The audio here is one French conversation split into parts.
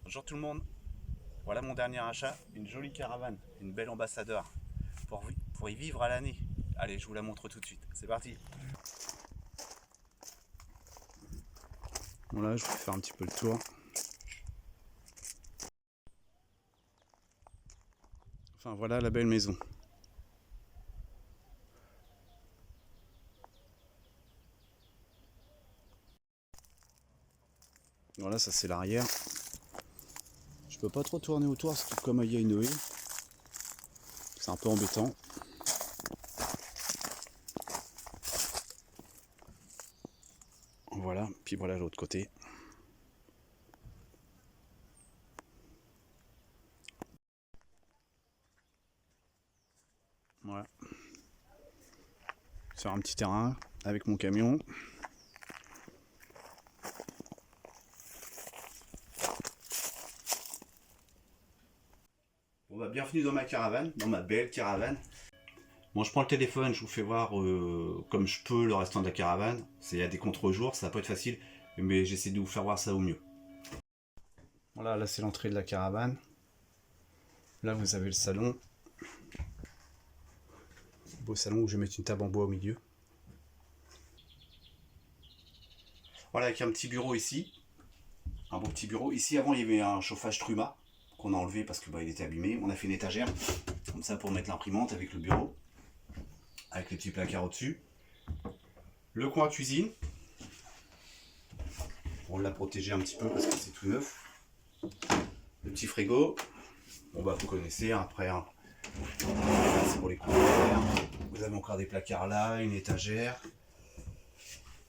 Bonjour tout le monde, voilà mon dernier achat, une jolie caravane, une belle ambassadeur, pour y vivre à l'année. Allez, je vous la montre tout de suite, c'est parti. Voilà, je vais faire un petit peu le tour. Enfin voilà la belle maison. Voilà, ça c'est l'arrière. Je peux pas trop tourner autour, parce que comme il y a une haie, c'est un peu embêtant. Voilà, puis voilà l'autre côté. Voilà. Sur un petit terrain avec mon camion. Bon bah bienvenue dans ma caravane, dans ma belle caravane. Bon, je prends le téléphone, je vous fais voir comme je peux le restant de la caravane. Il y a des contre-jours, ça va pas être facile, mais j'essaie de vous faire voir ça au mieux. Voilà, là c'est l'entrée de la caravane. Là vous avez le salon. Beau salon où je vais mettre une table en bois au milieu. Voilà, avec un petit bureau ici. Un beau petit bureau. Ici avant il y avait un chauffage Truma qu'on a enlevé parce que il était abîmé. On a fait une étagère comme ça pour mettre l'imprimante avec le bureau. Avec les petits placards au-dessus. Le coin cuisine. On l'a protégé un petit peu parce que c'est tout neuf. Le petit frigo. Bon bah vous connaissez, après hein. C'est pour les couverts. Vous avez encore des placards là, une étagère.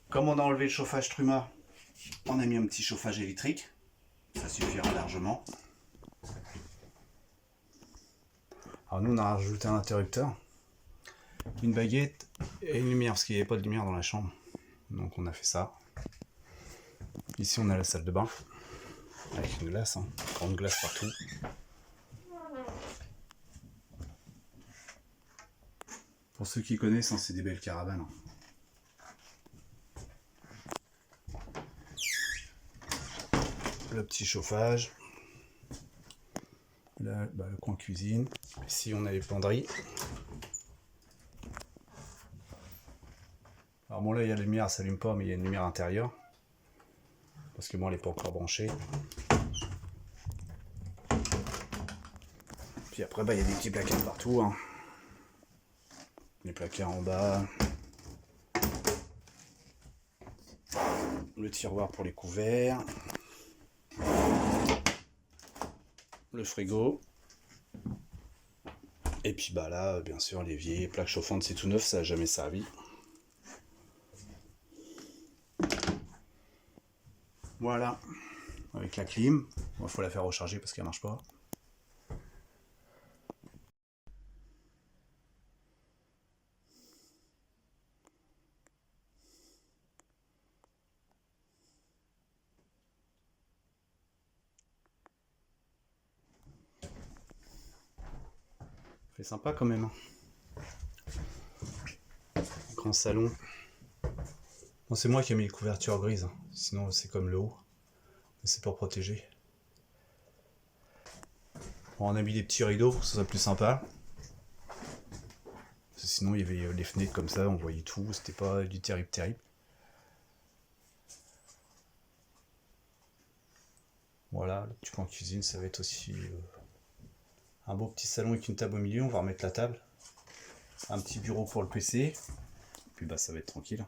Comme on a enlevé le chauffage Truma, on a mis un petit chauffage électrique. Ça suffira largement. Alors nous on a rajouté un interrupteur, une baguette et une lumière parce qu'il n'y avait pas de lumière dans la chambre. Donc on a fait ça. Ici on a la salle de bain avec une glace, hein. Grande glace partout. Pour ceux qui connaissent, hein, c'est des belles caravanes. Le petit chauffage. Là, le coin cuisine. Ici, on a les penderies. Alors bon, là, il y a la lumière, elle s'allume pas, mais il y a une lumière intérieure. Parce que bon, elle n'est pas encore branchée. Puis après, il y a des petits placards partout, hein. Les placards en bas. Le tiroir pour les couverts. Le frigo. Et puis là, bien sûr, l'évier, plaque chauffante, c'est tout neuf, ça n'a jamais servi. Voilà, avec la clim. Il faut la faire recharger parce qu'elle marche pas. C'est sympa quand même. Grand salon. Bon, c'est moi qui ai mis les couvertures grises, sinon c'est comme le haut. C'est pour protéger. Bon, on a mis des petits rideaux pour que ce soit plus sympa. Parce que sinon il y avait les fenêtres comme ça, on voyait tout, c'était pas du terrible. Voilà, le petit coin cuisine, ça va être aussi un beau petit salon avec une table au milieu, on va remettre la table. Un petit bureau pour le PC. Puis ça va être tranquille.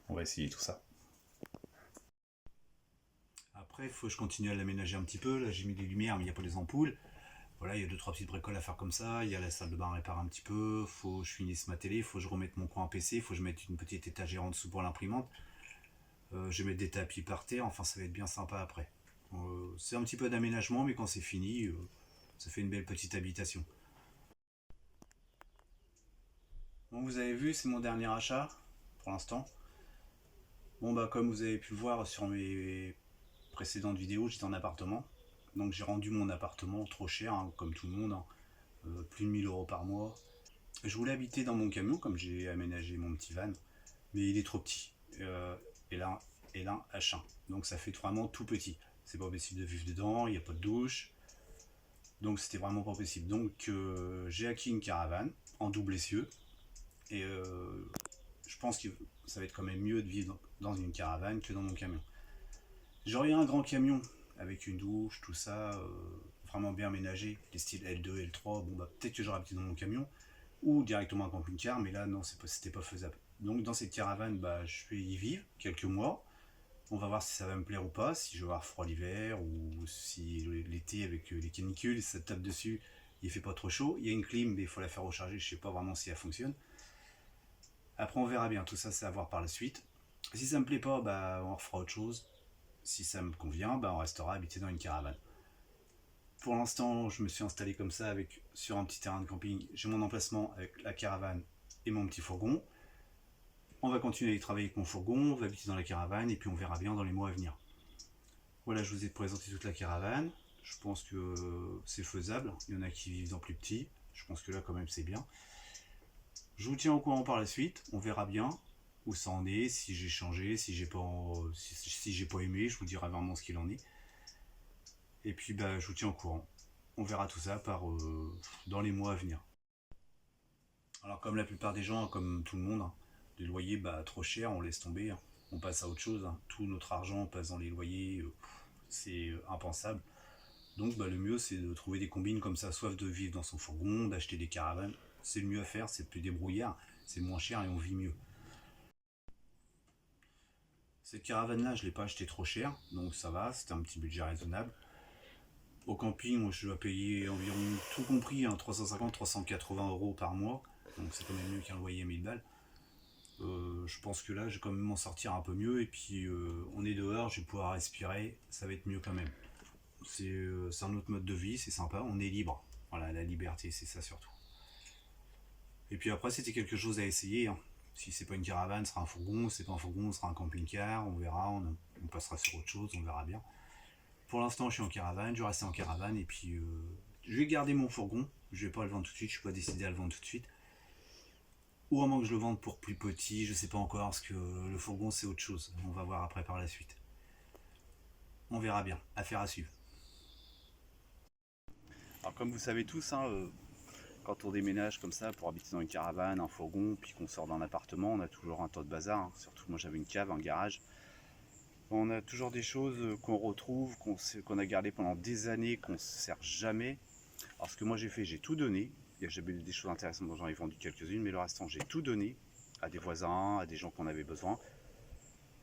On va essayer tout ça. Après, il faut que je continue à l'aménager un petit peu. Là, j'ai mis les lumières, mais il n'y a pas les ampoules. Voilà, il y a 2-3 petites bricoles à faire comme ça. Il y a la salle de bain à réparer un petit peu. Faut que je finisse ma télé. Faut que je remette mon coin PC. Faut que je mette une petite étagère en dessous pour l'imprimante. Je vais mettre des tapis par terre. Enfin, ça va être bien sympa après. C'est un petit peu d'aménagement, mais quand c'est fini, ça fait une belle petite habitation. Bon, vous avez vu, c'est mon dernier achat pour l'instant. Bon, comme vous avez pu le voir sur mes précédentes vidéos, j'étais en appartement. Donc j'ai rendu mon appartement trop cher, hein, comme tout le monde, hein. Plus de 1000 € par mois. Je voulais habiter dans mon camion, comme j'ai aménagé mon petit van, mais il est trop petit. Et là, H1. Donc ça fait vraiment tout petit. c'est pas possible de vivre dedans, il n'y a pas de douche. Donc c'était vraiment pas possible. Donc j'ai acquis une caravane en double essieu. Et je pense que ça va être quand même mieux de vivre dans une caravane que dans mon camion. J'aurais un grand camion avec une douche, tout ça, vraiment bien aménagé, les styles L2, L3, bon bah peut-être que j'aurais habité dans mon camion, ou directement un camping-car, mais là non, c'était pas faisable. Donc dans cette caravane, bah, je vais y vivre quelques mois. On va voir si ça va me plaire ou pas, si je vais avoir froid l'hiver, ou si l'été avec les canicules, ça tape dessus, il fait pas trop chaud. Il y a une clim, mais il faut la faire recharger, je sais pas vraiment si elle fonctionne. Après on verra bien, tout ça c'est à voir par la suite. Si ça me plaît pas, bah on refera autre chose. Si ça me convient, bah on restera habité dans une caravane. Pour l'instant, je me suis installé comme ça sur un petit terrain de camping. J'ai mon emplacement avec la caravane et mon petit fourgon. On va continuer à travailler avec mon fourgon, on va habiter dans la caravane et puis on verra bien dans les mois à venir. Voilà, je vous ai présenté toute la caravane. Je pense que c'est faisable. Il y en a qui vivent dans plus petit. Je pense que là quand même c'est bien. Je vous tiens au courant par la suite. On verra bien où ça en est, si j'ai changé, si j'ai pas aimé, je vous dirai vraiment ce qu'il en est. Et puis bah, je vous tiens au courant. On verra tout ça dans les mois à venir. Alors comme la plupart des gens, comme tout le monde, hein, les loyers bah, trop chers, on laisse tomber. Hein. On passe à autre chose. Hein. Tout notre argent passe dans les loyers. C'est impensable. Donc bah, le mieux c'est de trouver des combines comme ça, soit de vivre dans son fourgon, d'acheter des caravanes. C'est le mieux à faire, c'est plus débrouillard, c'est moins cher et on vit mieux. Cette caravane là je ne l'ai pas acheté trop cher, donc ça va, c'était un petit budget raisonnable. Au camping, moi, je dois payer environ, tout compris, hein, 350-380 euros par mois. Donc c'est quand même mieux qu'un loyer 1000 balles. Je pense que là, je vais quand même m'en sortir un peu mieux. Et puis, on est dehors, je vais pouvoir respirer. Ça va être mieux quand même. C'est un autre mode de vie, c'est sympa. On est libre. Voilà, la liberté, c'est ça surtout. Et puis après, c'était quelque chose à essayer. Hein. Si c'est pas une caravane, ce sera un fourgon. Si c'est pas un fourgon, ce sera un camping-car. On verra, on passera sur autre chose, on verra bien. Pour l'instant, je suis en caravane, je vais rester en caravane et puis je vais garder mon fourgon. Je vais pas le vendre tout de suite, je suis pas décidé à le vendre tout de suite. Ou à moins que je le vende pour plus petit, je sais pas encore parce que le fourgon c'est autre chose. On va voir après par la suite. On verra bien, affaire à suivre. Alors comme vous savez tous, hein, quand on déménage comme ça pour habiter dans une caravane, un fourgon, puis qu'on sort d'un appartement, on a toujours un tas de bazar. Hein. Surtout moi j'avais une cave, un garage. On a toujours des choses qu'on retrouve, qu'on a gardées pendant des années, qu'on ne sert jamais. Alors ce que moi j'ai fait, j'ai tout donné. Il y a jamais des choses intéressantes dont j'en ai vendu quelques-unes, mais le restant j'ai tout donné à des voisins, à des gens qui en avaient besoin.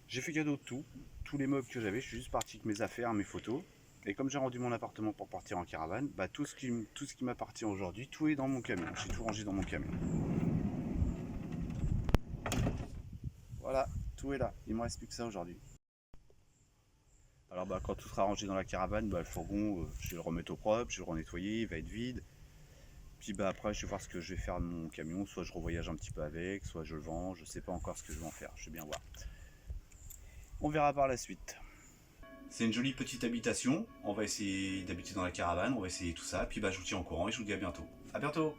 J'ai fait cadeau de tout, tous les meubles que j'avais, je suis juste parti avec mes affaires, mes photos. Et comme j'ai rendu mon appartement pour partir en caravane, bah tout ce qui m'appartient aujourd'hui, tout est dans mon camion. J'ai tout rangé dans mon camion. Voilà, tout est là. Il me reste plus que ça aujourd'hui. Alors bah, quand tout sera rangé dans la caravane, bah, le fourgon, je vais le remettre au propre, je vais le renettoyer, il va être vide. Puis bah, après, je vais voir ce que je vais faire de mon camion. Soit je revoyage un petit peu avec, soit je le vends. Je ne sais pas encore ce que je vais en faire. Je vais bien voir. On verra par la suite. C'est une jolie petite habitation. On va essayer d'habiter dans la caravane. On va essayer tout ça. Puis bah, je vous tiens au courant et je vous dis à bientôt. À bientôt!